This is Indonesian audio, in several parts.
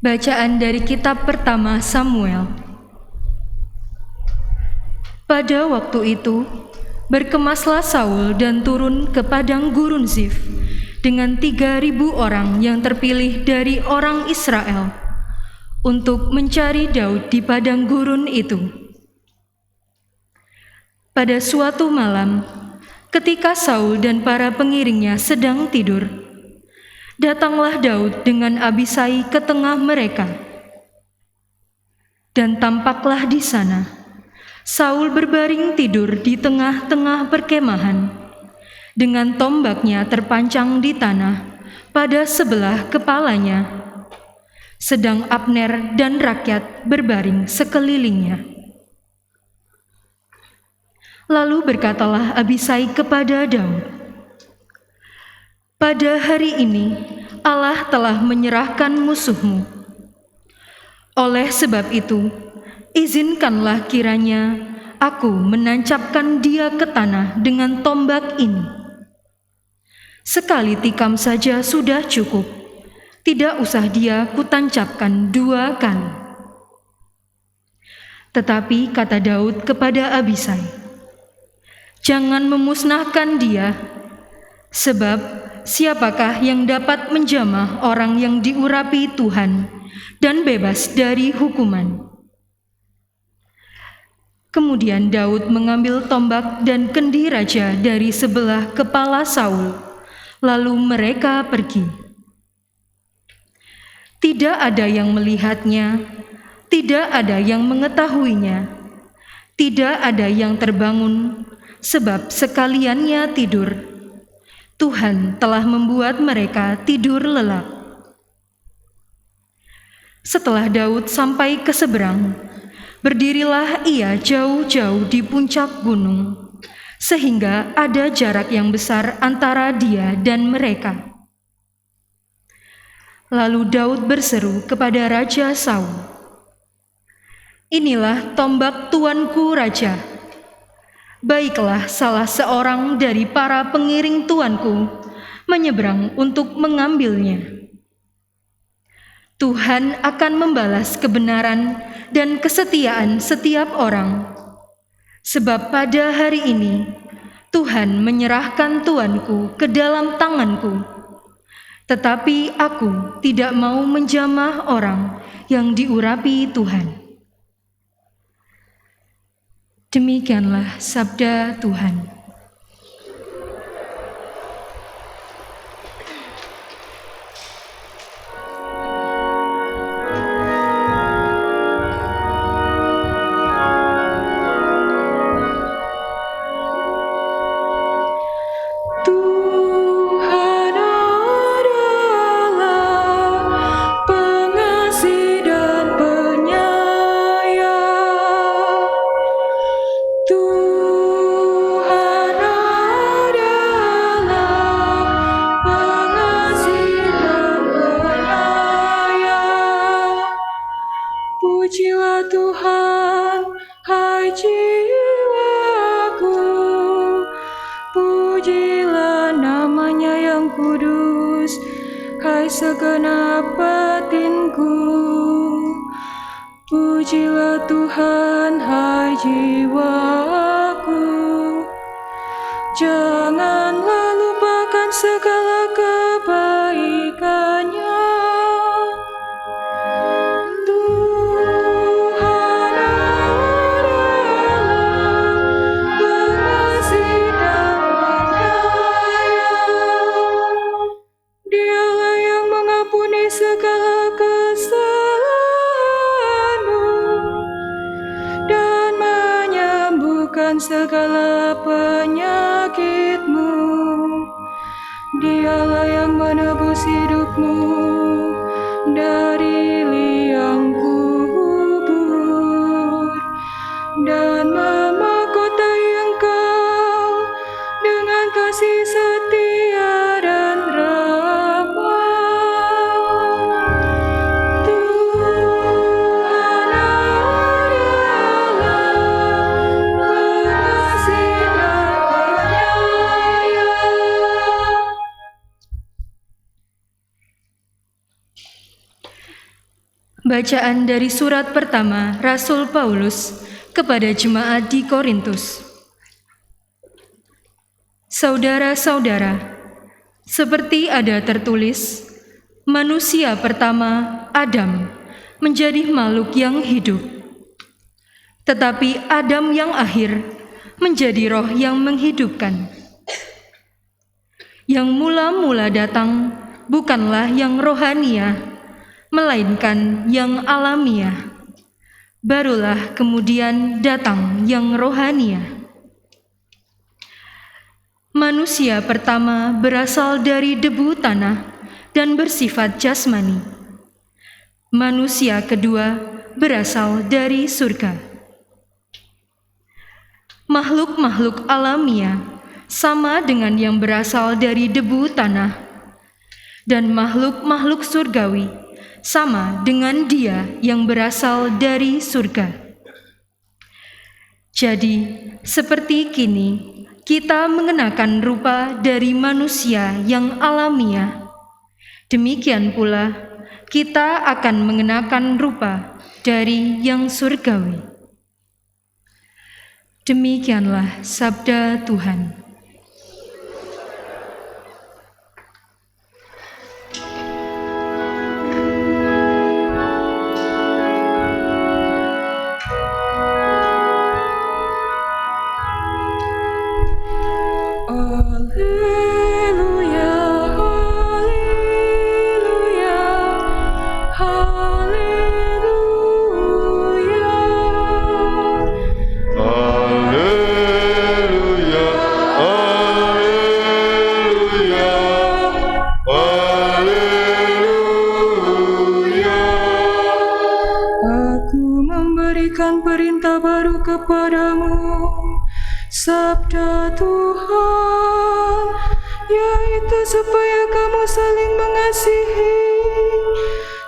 Bacaan dari kitab pertama Samuel. Pada waktu itu, berkemaslah Saul dan turun ke padang gurun Zif dengan 3.000 orang yang terpilih dari orang Israel untuk mencari Daud di padang gurun itu. Pada suatu malam, ketika Saul dan para pengiringnya sedang tidur, datanglah Daud dengan Abisai ke tengah mereka. Dan tampaklah di sana, Saul berbaring tidur di tengah-tengah perkemahan, dengan tombaknya terpancang di tanah pada sebelah kepalanya, sedang Abner dan rakyat berbaring sekelilingnya. Lalu berkatalah Abisai kepada Daud, "Pada hari ini Allah telah menyerahkan musuhmu. Oleh sebab itu, izinkanlah kiranya aku menancapkan dia ke tanah dengan tombak ini. Sekali tikam saja sudah cukup, tidak usah dia kutancapkan 2 kali." Tetapi kata Daud kepada Abisai, "Jangan memusnahkan dia, sebab siapakah yang dapat menjamah orang yang diurapi Tuhan dan bebas dari hukuman?" Kemudian Daud mengambil tombak dan kendi raja dari sebelah kepala Saul, lalu mereka pergi. Tidak ada yang melihatnya, tidak ada yang mengetahuinya, tidak ada yang terbangun, sebab sekaliannya tidur, Tuhan telah membuat mereka tidur lelap. Setelah Daud sampai ke seberang, berdirilah ia jauh-jauh di puncak gunung, sehingga ada jarak yang besar antara dia dan mereka. Lalu Daud berseru kepada Raja Saul, "Inilah tombak tuanku raja. Baiklah salah seorang dari para pengiring tuanku menyeberang untuk mengambilnya. Tuhan akan membalas kebenaran dan kesetiaan setiap orang, sebab pada hari ini Tuhan menyerahkan tuanku ke dalam tanganku, tetapi aku tidak mau menjamah orang yang diurapi Tuhan." Demikianlah sabda Tuhan. Pujilah Tuhan, hai jiwaku, pujilah namanya yang kudus, hai segenap batinku. Pujilah Tuhan, hai jiwaku, janganlah lupakan segala kebaikannya. Segala kesalahanmu dan menyembuhkan segala penyakitmu. Dialah yang menebus hidupmu dari liang kubur dan memahkotai engkau dengan kasih setia dan ramah. Bacaan dari surat pertama Rasul Paulus kepada jemaat di Korintus. Saudara-saudara, seperti ada tertulis, manusia pertama, Adam, menjadi makhluk yang hidup. Tetapi Adam yang akhir menjadi roh yang menghidupkan. Yang mula-mula datang bukanlah yang rohaniah, melainkan yang alamiah. Barulah kemudian datang yang rohaniah. Manusia pertama berasal dari debu tanah dan bersifat jasmani. Manusia kedua berasal dari surga. Makhluk-makhluk alamiah sama dengan yang berasal dari debu tanah, dan makhluk-makhluk surgawi sama dengan dia yang berasal dari surga. Jadi, seperti kini, kita mengenakan rupa dari manusia yang alamiah. Demikian pula, kita akan mengenakan rupa dari yang surgawi. Demikianlah sabda Tuhan. Perintah baru kepadamu, sabda Tuhan, yaitu supaya kamu saling mengasihi,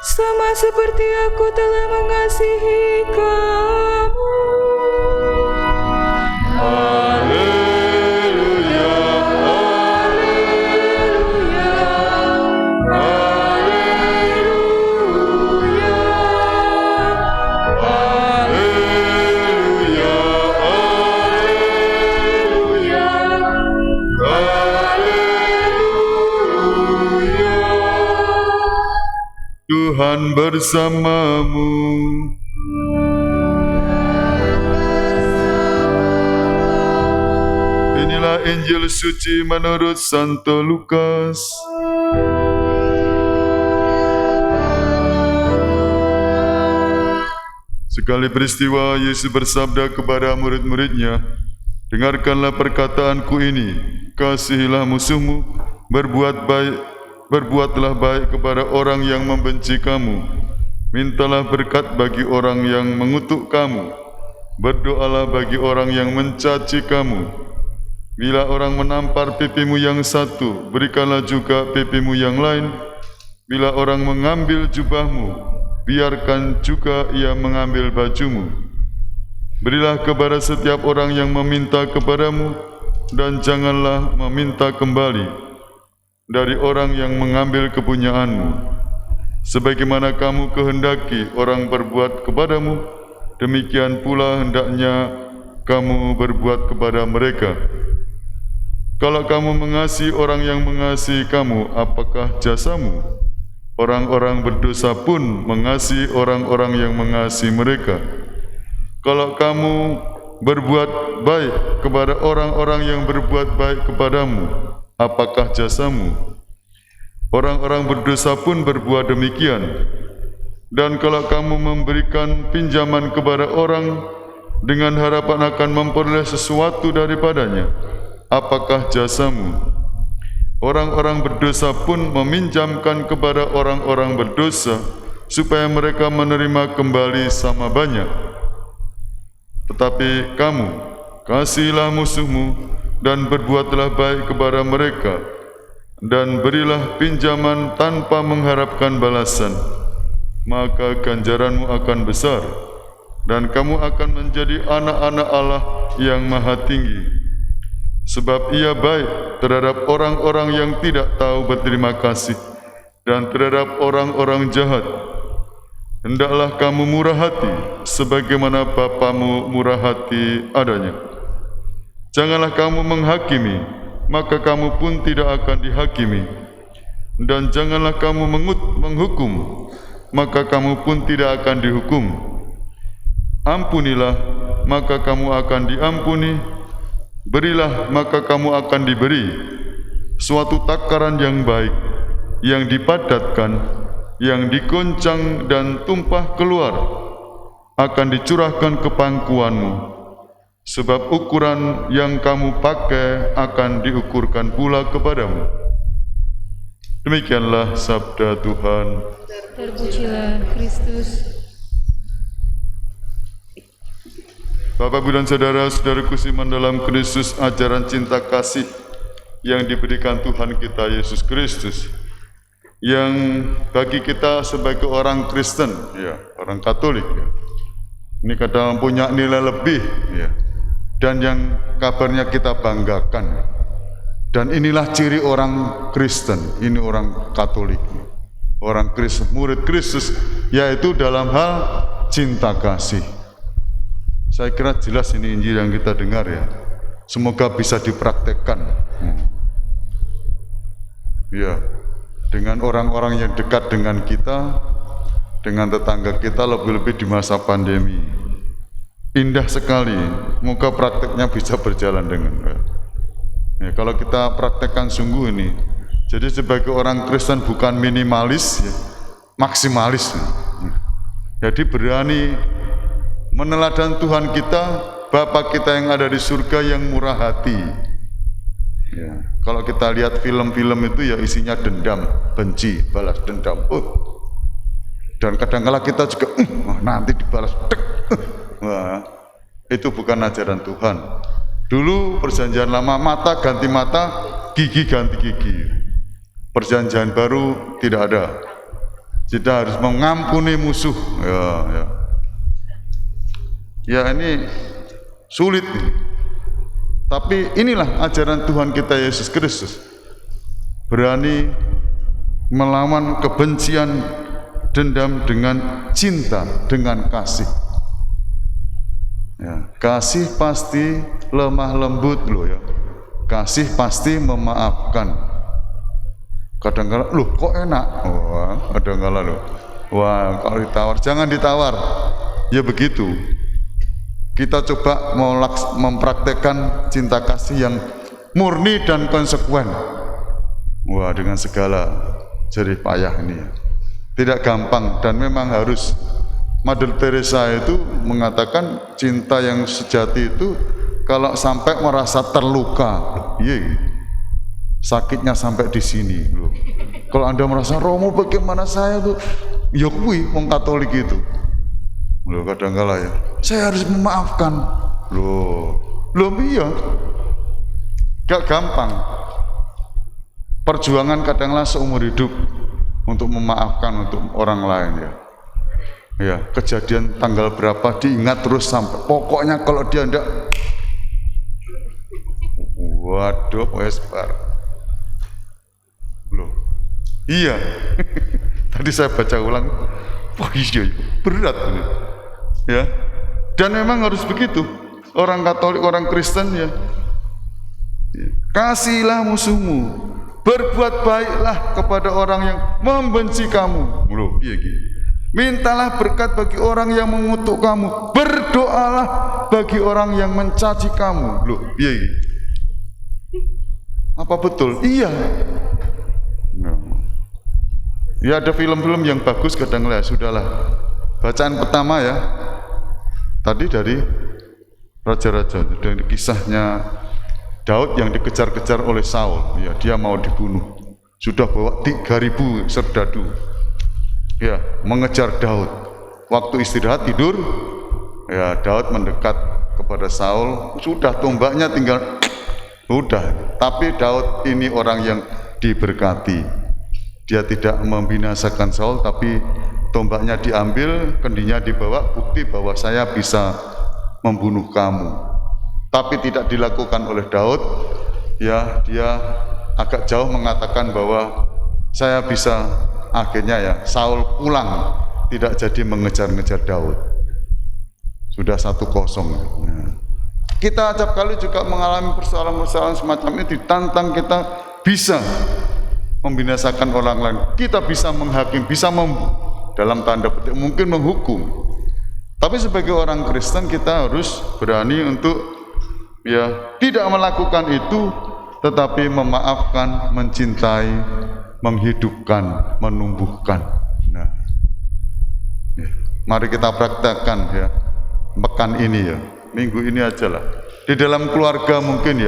sama seperti aku telah mengasihi kamu. Haleluya, haleluya, Tuhan bersamamu. Inilah Injil suci menurut Santo Lukas. Sekali peristiwa, Yesus bersabda kepada murid-muridnya, "Dengarkanlah perkataanku ini, kasihilah musuhmu, berbuatlah baik kepada orang yang membenci kamu, mintalah berkat bagi orang yang mengutuk kamu, berdoalah bagi orang yang mencaci kamu. Bila orang menampar pipimu yang satu, berikanlah juga pipimu yang lain. Bila orang mengambil jubahmu, biarkan juga ia mengambil bajumu. Berilah kepada setiap orang yang meminta kepadamu, dan janganlah meminta kembali dari orang yang mengambil kepunyaanmu. Sebagaimana kamu kehendaki orang berbuat kepadamu, demikian pula hendaknya kamu berbuat kepada mereka. Kalau kamu mengasihi orang yang mengasihi kamu, apakah jasamu? Orang-orang berdosa pun mengasihi orang-orang yang mengasihi mereka. Kalau kamu berbuat baik kepada orang-orang yang berbuat baik kepadamu, apakah jasamu? Orang-orang berdosa pun berbuat demikian. Dan kalau kamu memberikan pinjaman kepada orang dengan harapan akan memperoleh sesuatu daripadanya, apakah jasamu? Orang-orang berdosa pun meminjamkan kepada orang-orang berdosa supaya mereka menerima kembali sama banyak. Tetapi kamu, kasihilah musuhmu dan berbuatlah baik kepada mereka, dan berilah pinjaman tanpa mengharapkan balasan, maka ganjaranmu akan besar, dan kamu akan menjadi anak-anak Allah yang Maha Tinggi. Sebab Ia baik terhadap orang-orang yang tidak tahu berterima kasih dan terhadap orang-orang jahat. hendaklah kamu murah hati, sebagaimana Bapamu murah hati adanya. Janganlah kamu menghakimi, maka kamu pun tidak akan dihakimi. Dan janganlah kamu menghukum, maka kamu pun tidak akan dihukum. Ampunilah, maka kamu akan diampuni. Berilah, maka kamu akan diberi. Suatu takaran yang baik, yang dipadatkan, yang dikoncang dan tumpah keluar, akan dicurahkan ke pangkuanmu. Sebab ukuran yang kamu pakai akan diukurkan pula kepadamu. Demikianlah sabda Tuhan. Terpujilah Kristus. Bapak, Ibu dan saudara-saudaraku seiman dalam Kristus, ajaran cinta kasih yang diberikan Tuhan kita Yesus Kristus, yang bagi kita sebagai orang Kristen, ya, orang Katolik, ya, ini kadang punya nilai lebih, ya, dan yang kabarnya kita banggakan. Dan inilah ciri orang Kristen, ini orang Katolik, orang Kristen, murid Kristus, yaitu dalam hal cinta kasih. Saya kira jelas ini Injil yang kita dengar, ya. Semoga bisa dipraktekkan. Ya, dengan orang-orang yang dekat dengan kita, dengan tetangga kita, lebih-lebih di masa pandemi. Indah sekali, semoga prakteknya bisa berjalan dengan baik. Ya, kalau kita praktekkan sungguh ini, jadi sebagai orang Kristen bukan minimalis, ya, maksimalis. Jadi berani meneladan Tuhan kita, Bapa kita yang ada di surga yang murah hati. Ya, kalau kita lihat film-film itu ya isinya dendam, benci, balas dendam. Dan kadang-kala kita juga nanti dibalas. Wah, itu bukan ajaran Tuhan. Dulu perjanjian lama, mata ganti mata, gigi ganti gigi. Perjanjian baru tidak ada. Kita harus mengampuni musuh. Ya ini sulit. Tapi inilah ajaran Tuhan kita Yesus Kristus. Berani melawan kebencian, dendam dengan cinta, dengan kasih. Ya, kasih pasti lemah lembut loh, ya. Kasih pasti memaafkan. Kadang-kadang loh kok enak. Wah, kadang-kadang loh. Wah, kalau ditawar jangan ditawar. Ya begitu. Kita coba mempraktekkan cinta kasih yang murni dan konsekuen. Wah, dengan segala jerih payah ini. Tidak gampang dan memang harus. Mother Teresa itu mengatakan cinta yang sejati itu kalau sampai merasa terluka, sakitnya sampai di sini loh. Kalau Anda merasa Romo bagaimana saya tuh, ya kuwi wong Katolik itu. Loh kadang-kala ya, saya harus memaafkan. Loh iya. Gak gampang. Perjuangan kadang-kala seumur hidup untuk memaafkan untuk orang lain, ya. Ya, kejadian tanggal berapa diingat terus sampai pokoknya kalau dia ndak, waduh wes bar. Loh. Iya. Tadi saya baca ulang. Wah, iya, berat ini. Ya. Dan memang harus begitu. Orang Katolik, orang Kristen, ya. Kasihilah musuhmu. Berbuat baiklah kepada orang yang membenci kamu. Loh, iya gitu. Mintalah berkat bagi orang yang mengutuk kamu. Berdoalah bagi orang yang mencaci kamu. Loh, iya gitu. Apa betul? Iya. Ya ada film-film yang bagus kadang-kadang, sudahlah. Bacaan pertama ya. Tadi dari raja-raja, dari kisahnya Daud yang dikejar-kejar oleh Saul. Ya, dia mau dibunuh. Sudah bawa 3.000 serdadu. Ya, mengejar Daud. Waktu istirahat tidur, ya Daud mendekat kepada Saul. Sudah tombaknya tinggal, udah. Tapi Daud ini orang yang diberkati. Dia tidak membinasakan Saul, tapi tombaknya diambil, kendinya dibawa, bukti bahwa saya bisa membunuh kamu. Tapi tidak dilakukan oleh Daud. Ya, dia agak jauh mengatakan bahwa saya bisa. Akhirnya ya Saul pulang tidak jadi mengejar-ngejar Daud. Sudah 1-0. Kita acap kali juga mengalami persoalan-persoalan semacam ini, ditantang kita bisa membinasakan orang lain. Kita bisa menghakimi, bisa dalam tanda petik mungkin menghukum. Tapi sebagai orang Kristen kita harus berani untuk tidak melakukan itu, tetapi memaafkan, mencintai, menghidupkan, menumbuhkan. Nah, mari kita praktekkan pekan ini minggu ini aja lah. Di dalam keluarga mungkin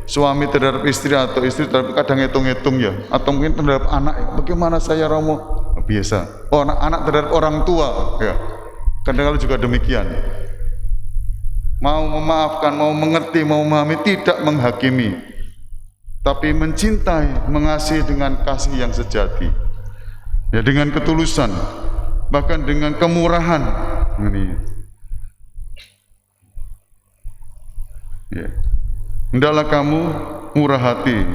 suami terhadap istri atau istri terhadap, kadang hitung-hitung atau mungkin terhadap anak, bagaimana saya Romo? Biasa. Anak terhadap orang tua kadang-kadang juga demikian. Mau memaafkan, mau mengerti, mau memahami, tidak menghakimi, tapi mencintai, mengasihi dengan kasih yang sejati, dengan ketulusan, bahkan dengan kemurahan. Hendaklah kamu murah hati,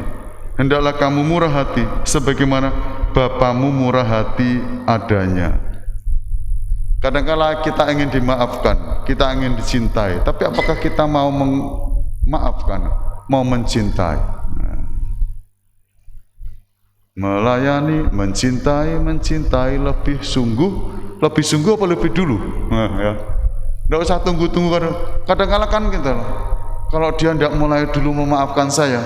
hendaklah kamu murah hati sebagaimana Bapamu murah hati adanya. Kadang-kala kita ingin dimaafkan, kita ingin dicintai, tapi apakah kita mau memaafkan, mau mencintai? Melayani, mencintai lebih sungguh apa lebih dulu? Tidak usah tunggu-tunggu. Kadang-kala kan kita, kalau dia tidak mulai dulu memaafkan saya,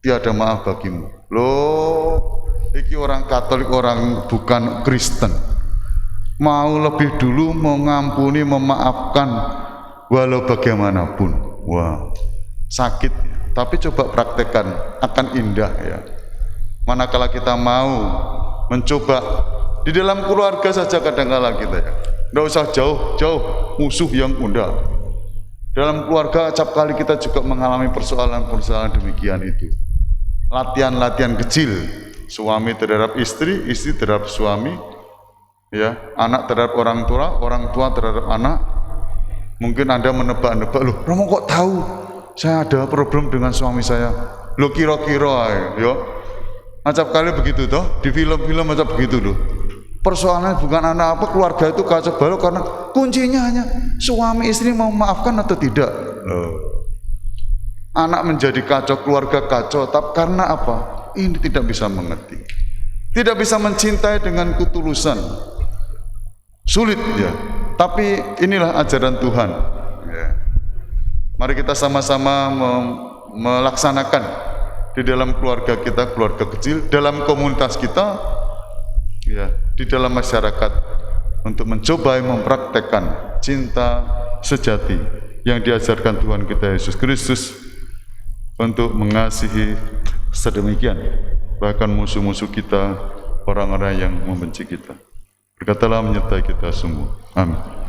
tiada maaf bagimu. Loh, iki orang Katolik, orang bukan Kristen, mau lebih dulu mengampuni, memaafkan walau bagaimanapun. Wah, sakit. Tapi coba praktekkan, akan indah Manakala kita mau mencoba di dalam keluarga saja, kadang-kala kita tidak usah jauh-jauh musuh yang undang. Dalam keluarga acap kali kita juga mengalami persoalan-persoalan demikian itu. Latihan-latihan kecil, suami terhadap istri, istri terhadap suami, anak terhadap orang tua terhadap anak. Mungkin Anda menebak-nebak, loh, Romo kok tahu saya ada problem dengan suami saya? Loh, kira-kira acap kali begitu toh, di film-film acap begitu loh. Persoalannya bukan anak apa, keluarga itu kacau balau karena kuncinya hanya suami istri mau memaafkan atau tidak. Anak menjadi kacau, keluarga kacau, tapi karena apa? Ini tidak bisa mengerti, tidak bisa mencintai dengan ketulusan. Sulit tapi inilah ajaran Tuhan. Mari kita sama-sama melaksanakan di dalam keluarga kita, keluarga kecil, dalam komunitas kita, di dalam masyarakat, untuk mencoba mempraktekkan cinta sejati yang diajarkan Tuhan kita Yesus Kristus, untuk mengasihi sedemikian bahkan musuh-musuh kita, orang-orang yang membenci kita. Berkatalah menyertai kita semua. Amin.